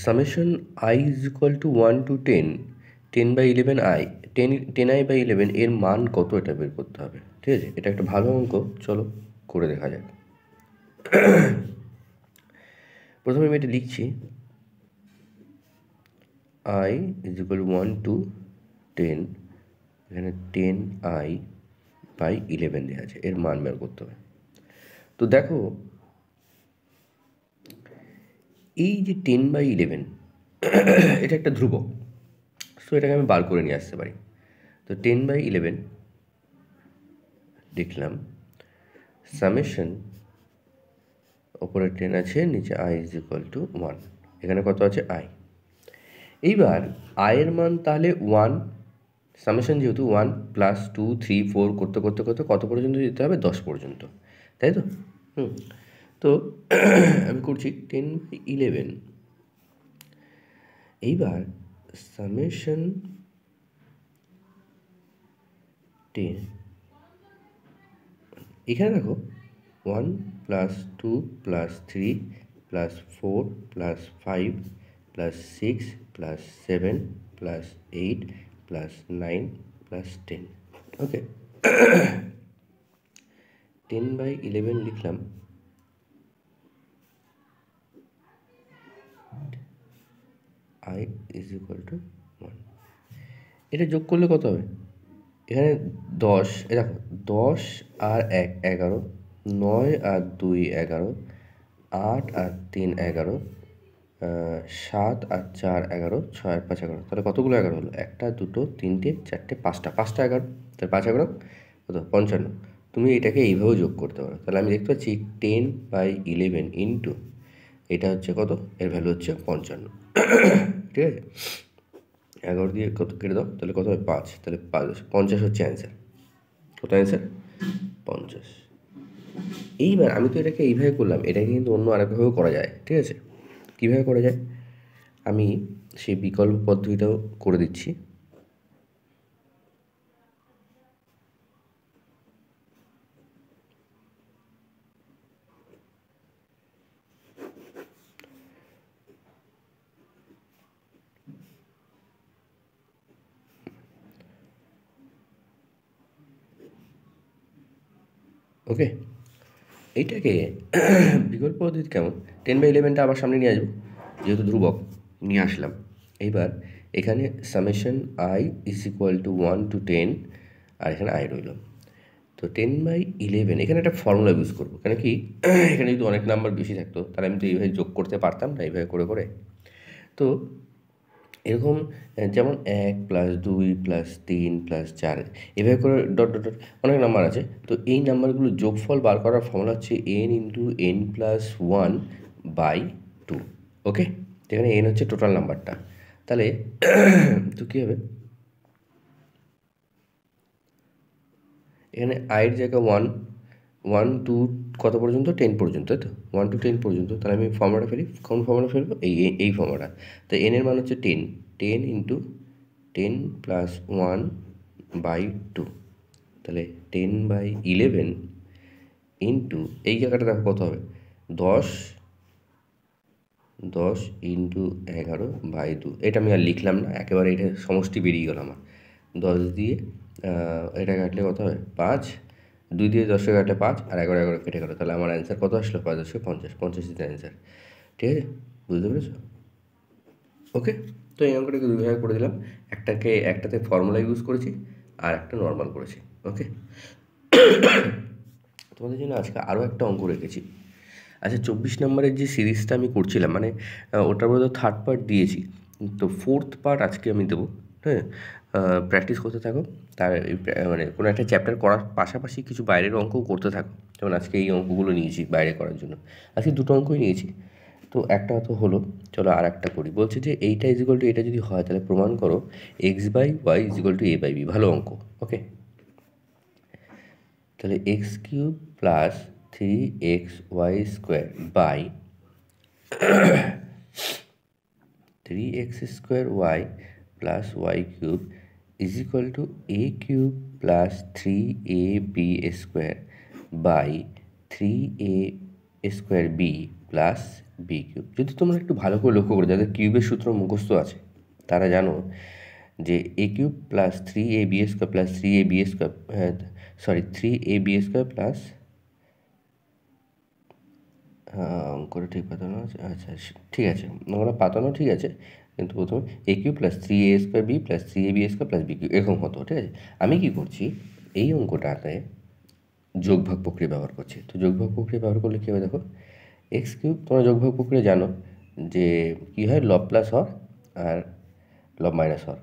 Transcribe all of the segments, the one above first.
Summation I is equal two 1 to 10, 10/11 I, 10i/11 এর মান কত এটা বের করতে হবে। ঠিক আছে, এটা একটা ভালো অঙ্ক, চলো করে দেখা যাক। প্রথমে আমি এটা লিখছি, আই ইজ ইকুয়াল 1 to 10, এখানে 10i/11 দেওয়া আছে, এর মান বের করতে হবে। তো দেখো এই যে 10/11 এটা একটা ধ্রুবক, সো এটাকে আমি বার করে নিয়ে আসতে পারি। তো 10/11 লিখলাম, সামেশন, ওপরে 10 আছে, নিচে আই ইজ ইকুয়াল টু 1, এখানে কত আছে আই। এইবার আয়ের মান তাহলে 1, সামেশন যেহেতু 1 + 2 3 4 করতে করতে করতে কত পর্যন্ত দিতে হবে, 10 পর্যন্ত, তাই তো? তো আমি করছি 10/11। এইবার সামেশন 10, এখানে দেখো 1 + 2 + 3 + 4 + 5 + 6 + 7 + 8 + 9 + 10, ওকে। 10/11 লিখলাম, আই ইজ ইকুয়াল টু 1। এটা যোগ করলে কত হবে? এখানে 10, এ দেখো 10 আর 1 11, 9 আর 2 11, 8 আর 3 11, 7 আর 4 11, 6 আর 5 11। তাহলে কতগুলো 11 হলো? 1টা 2টো 3টে 4টে 5টা 11, তাহলে 5 11 কত? 55। তুমি এটাকে এইভাবেও যোগ করতে পারো। তাহলে আমি দেখতে পাচ্ছি 10/11 ইন্টু এটা হচ্ছে কত, এর ভ্যালু হচ্ছে 55। ঠিক আছে, 11 দিয়ে কত কেটে দাও, তাহলে কত হবে? 5, তাহলে 50 হচ্ছে অ্যান্সার। কত অ্যান্সার? 50। এইবার আমি তো এটাকে এইভাবে করলাম, এটাকে কিন্তু অন্য আরেকভাবেও করা যায়। ঠিক আছে, কীভাবে করা যায় আমি সেই বিকল্প পদ্ধতিটাও করে দিচ্ছি। ওকে, এইটাকে বিকল্প পদ্ধতি কেমন, 10/11টা আবার সামনে নিয়ে আসবো, যেহেতু ধ্রুবক নিয়ে আসলাম। এইবার এখানে summation I is equal two 1 to 10, আর এখানে আই রইল। তো 10/11 এখানে একটা ফর্মুলা ইউজ করবো, কেন কি এখানে যদি অনেক নাম্বার বেশি থাকতো তাহলে আমি তো এইভাবে যোগ করতে পারতাম না, এইভাবে করে করে। তো এরকম যেমন 1 + 2 + 3 + 4 এভাবে করে ডট ডট ডট অনেক নাম্বার আছে। তো এই নাম্বারগুলোর যোগফল বার করার ফর্মুলা হচ্ছে n × n+1/2। ওকে, এখানে n হচ্ছে টোটাল নাম্বারটা। তাহলে তো কী হবে, এখানে আয়ের জায়গায় 1, 1 to কত পর্যন্ত? 10 পর্যন্ত, তাই তো? 1 to 10 পর্যন্ত। তাহলে আমি ফর্মুলাটা ফেলি, কোন ফর্মুলা ফেলবো? এই ফর্মুলা। তো n এর মান হচ্ছে 10, 10 × 10 + 1/2, তাহলে 10/11 ইন্টু এই জায়গাটা দেখো কত হবে, 10 × 11/2। এটা আমি আর লিখলাম না, একেবারে এটা সমষ্টি বেরিয়ে গেল আমার। 10 দিয়ে এটা কাটলে কত হবে? 5, 2 দিয়ে 10কে কাটলে 5, আর 11 11 কেটে গেলো। তাহলে আমার অ্যান্সার কত আসলো? 5 × 50, 50 ইজ অ্যান্সার। ঠিক আছে, বুঝতে পেরেছো? ওকে, তো এই অঙ্কটাকে দুইভাবে করে দিলাম, একটাতে ফর্মুলা ইউজ করেছি আর একটা নর্মাল করেছি। ওকে, তোমাদের জন্য আজকে আরও একটা অঙ্ক রেখেছি। আচ্ছা, 24 নম্বরের যে সিরিজটা আমি করছিলাম, মানে ওটার মধ্যে 3rd পার্ট দিয়েছি, তো 4th পার্ট আজকে আমি দেবো। হ্যাঁ, প্র্যাকটিস করতে থাকো। তার মানে কোনো একটা চ্যাপ্টার করার পাশাপাশি কিছু বাইরের অঙ্কও করতে থাকো। যেমন আজকে এই অঙ্কগুলো নিয়েছি বাইরে করার জন্য, আজকে 2টো অঙ্কই নিয়েছি। তো একটা তো হলো, চলো আর একটা করি। বলছে যে এইটা ইজ ইকুয়াল টু এটা যদি হয় তাহলে প্রমাণ করো x/y is equal two a/b। ভালো অঙ্ক। ওকে, তাহলে x³ + 3xy² by 3x² + y³ is equal to a³ + 3ab² by 3a square B plus B cube. যদি তোমরা একটু ভালো করে লক্ষ্য করো, যাদের কিউবের সূত্র মুখস্থ আছে তারা জানো যে a cube plus 3ab square plus 3ab square, three a b square plus, অঙ্কটা ঠিক পাতানো আছে, আচ্ছা ঠিক আছে, অঙ্কটা পাতানো ঠিক আছে, কিন্তু প্রথমে a cube plus 3a square B plus 3ab square plus B cube এরকম হতো, ঠিক আছে। আমি কি করছি, এই অঙ্কটাতে যোগভাগ প্রক্রিয়া ব্যবহার করছি। তো যোগভাগ প্রক্রিয়া ব্যবহার করলে কী হবে দেখো, এক্স কিউব, তোমরা যোগভাগ প্রক্রিয়া জানো যে কী হয়, লব প্লাস হর আর লব মাইনাস হর,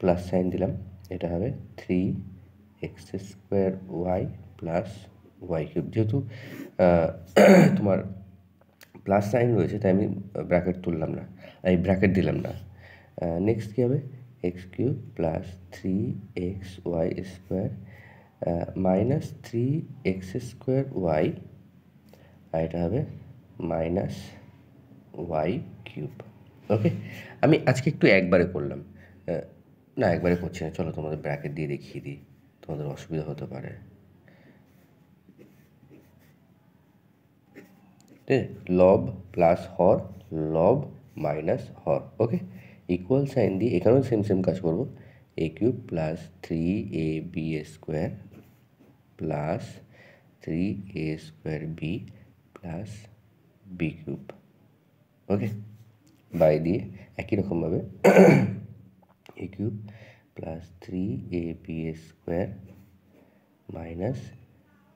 প্লাস সাইন দিলাম, এটা হবে 3x square Y plus Y cube. যেহেতু তোমার প্লাস সাইন রয়েছে তাই আমি ব্র্যাকেট তুললাম না, এই ব্র্যাকেট দিলাম না। নেক্সট কী হবে, x cube plus 3xy square minus 3x square y, আর এটা হবে মাইনাস ওয়াই কিউব। ওকে, আমি আজকে একটু একবারে করলাম, না একবারে করছি না, চলো তোমাদের ব্র্যাকেট দিয়ে দেখিয়ে দিই, তোমাদের অসুবিধা হতে পারে। ঠিক আছে, লব প্লাস হর, লব মাইনাস হর, ওকে, ইকুয়াল সাইন দিয়ে এখানেও সেম সেম কাজ করবো, a cube plus 3ab square plus 3a square B plus B cube, okay, by দিয়ে একই রকমভাবে a cube plus 3ab square minus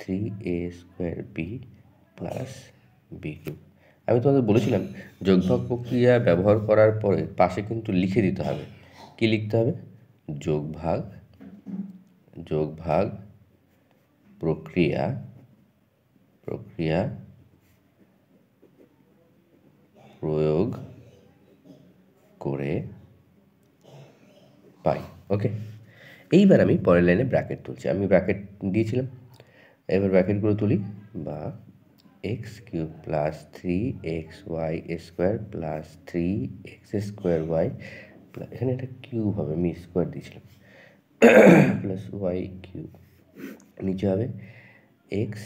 3a square B plus B cube. আমি তোমাদের বলেছিলাম যোগভাগ প্রক্রিয়া ব্যবহার করার পরে পাশে কিন্তু লিখে দিতে হবে। কি লিখতে হবে, যোগভাগ প্রক্রিয়া প্রয়োগ করে পাই, ওকে। এইবার আমি পরের লাইনে ব্র্যাকেট তুলছি, আমি ব্র্যাকেট দিয়েছিলাম, এবার ব্র্যাকেটগুলো তুলি, বা X cube plus 3xy square plus 3x square Y, এখানে একটা কিউব হবে, আমি স্কোয়ার দিয়েছিলাম, প্লাস ওয়াই কিউব, নিচে হবে x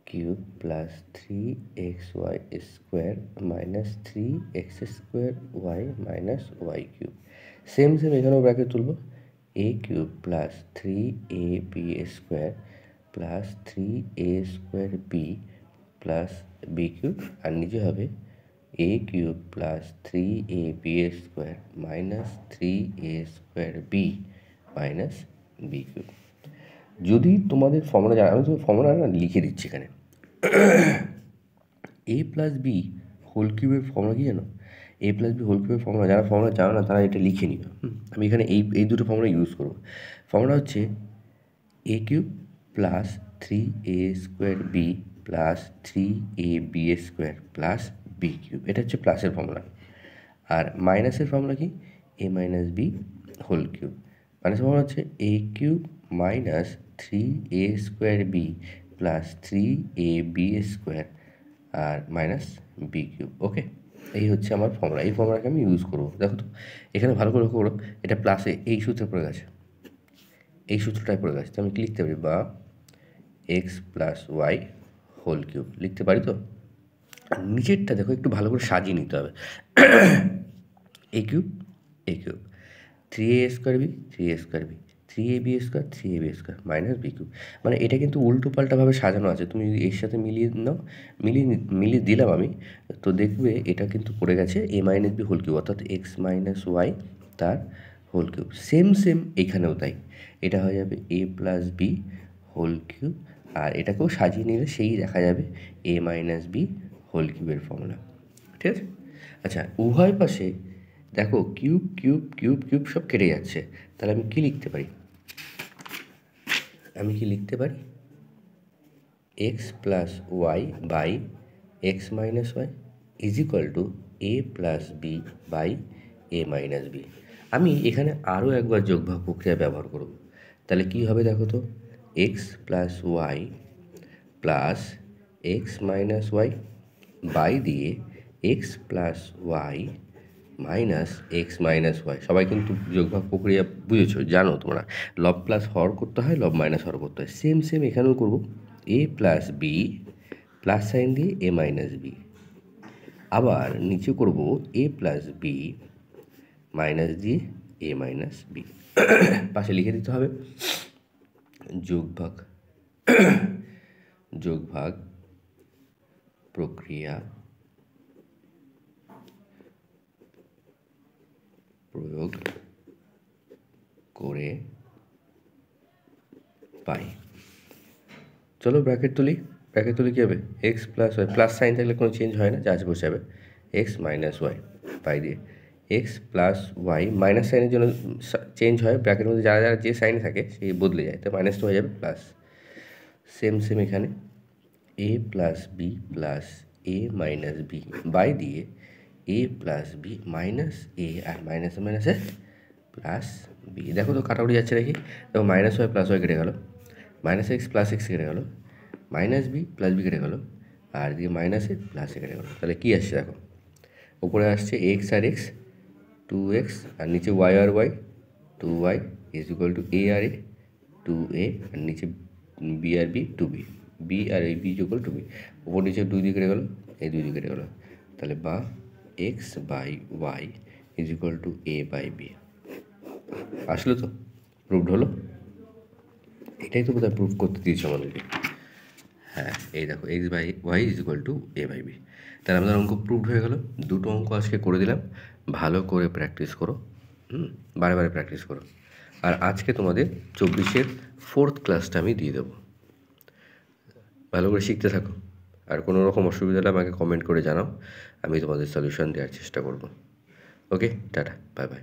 cube plus 3xy square minus 3x square y minus y cube. Same এখানেও ব্র্যাকেট তুলব, a cube plus 3ab square plus 3a square B plus B cube, আর নিচে হবে a cube plus 3ab square minus 3a square b minus b cube. যদি তোমাদের formula জানা, আমি তো ফর্মুলা লিখে দিচ্ছি এখানে, এ প্লাস বি হোল কিউবের ফর্মুলা কি জানো, এ প্লাস বি হোল কিউবের ফর্মুলা, যারা ফর্মুলা জানো না তারা এটা লিখে নিবে। আমি এখানে এই দুটো ফর্মুলা ইউজ করবো। ফর্মুলা হচ্ছে a cube plus 3a square B plus 3ab square plus B cube, এটা হচ্ছে প্লাসের ফর্মুলা। আর মাইনাসের ফর্মুলা কি, a minus b whole cube. মাইনাসের ফর্মুলা হচ্ছে a cube minus 3a square B plus 3ab square আর মাইনাস বি কিউব, ওকে। এই হচ্ছে আমার ফর্মুলা, এই ফর্মুলাকে আমি ইউজ করবো। দেখো তো এখানে ভালো করে লক্ষ্য করো, এটা প্লাসে এই সূত্রে পড়ে গেছে, এই সূত্রটাই পড়ে গেছে, তো আমি কি লিখতে পারি, বা X plus Y whole cube লিখতে পারি। তো নিচেরটা দেখো একটু ভালো করে সাজিয়ে নিতে হবে, a cube 3a square b 3a square b 3ab square 3ab square minus b cube. মানে এটা কিন্তু উল্টো পাল্টাভাবে সাজানো আছে, তুমি যদি এর সাথে মিলিয়ে নাও, মিলিয়ে দিলাম আমি, তো দেখবে এটা কিন্তু পড়ে গেছে এ মাইনাস বি হোল কিউব, অর্থাৎ এক্স মাইনাস ওয়াই তার হোল কিউব। সেম এখানেও তাই, এটা হয়ে যাবে এ প্লাস বি হোল কিউব, আর এটাকেও সাজিয়ে নিলে সেই দেখা যাবে এ মাইনাস বি হোল কিউবের ফর্মুলা, ঠিক আছে। আচ্ছা, উভয় পাশে দেখো কিউব কিউব কিউব কিউব সব কেটে যাচ্ছে, তাহলে আমি কি লিখতে পারি, X plus Y by X minus Y is equal to A plus B by A minus B. আমি এখানে আরও একবার যোগভাগ প্রক্রিয়া ব্যবহার করব, তাহলে কি হবে দেখো তো, x plus Y plus x minus y by দিয়ে x plus y minus x minus y. সবাই কিন্তু যোগভাগ প্রক্রিয়া বুঝেছো, জানো তোমরা, লব প্লাস হর করতে হয়, লব মাইনাস হর করতে হয়, সেম এখানেও করবো, এ প্লাস বি প্লাস সাইন দিয়ে এ মাইনাস বি, আবার নিচে করব এ প্লাস বি মাইনাস দিয়ে এ মাইনাস বি, পাশে লিখে দিতে হবে যোগ ভাগ প্রক্রিয়া প্রয়োগ করে পাই। চলো ব্র্যাকেট তুলি কী হবে, X plus Y, plus sign থাকলে কোনো চেঞ্জ হয় না, যা আছে বসে যাবে, এক্স মাইনাস ওয়াই পাই দিয়ে এক্স প্লাস ওয়াই, মাইনাস সাইনের জন্য চেঞ্জ হয়, ব্র্যাকেটের মধ্যে যারা যে সাইন থাকে সেই বদলে যায়, তো মাইনাসটা হয়ে যাবে প্লাস। সেম এখানে a plus b plus a minus b by দিয়ে a plus b minus a, আর মাইনাসে প্লাস বি। দেখো তো কাটাকুটি যাচ্ছে নাকি, দেখো মাইনাস ওয়াই প্লাস ওয়াই কেটে গেল, মাইনাস এক্স প্লাস এক্স কেটে গেল, মাইনাস বি প্লাস বি কেটে গেল, আর দিয়ে মাইনাসে প্লাসে কেটে গেল। তাহলে কী আসছে দেখো, উপরে আসছে এক্স আর এক্স 2x, আর নিচে ওয়াই আর Y 2y is equal to A আর এ 2a, আর নিচে বি আর বি 2b, বি আর এই বি ইকুয়াল টু বি, উপর নিচে 2 দিয়ে কেটে গেলো, এই 2 দিয়ে কেটে গেলো, তাহলে বা X by Y is equal to A by B. আসলো তো, প্রুভড হলো, এটাই তো বোধহয় প্রুভ করতে দিয়েছে আমাদেরকে। হ্যাঁ, এই দেখো X by Y is equal to A by B, তাহলে আমাদের অঙ্ক প্রুভড হয়ে গেল। দুটো অঙ্ক আজকে করে দিলাম, ভালো করে প্র্যাকটিস করো, বারে প্র্যাকটিস করো। আর আজকে তোমাদের 24-এর 4th ক্লাসটা আমি দিয়ে দেবো, ভালো করে শিখতে থাকো। আর কোনো রকম অসুবিধা হলে আমাকে কমেন্ট করে জানাও, আমি তোমাদের সলিউশন দেওয়ার চেষ্টা করব। ওকে, টাটা, বাই বাই।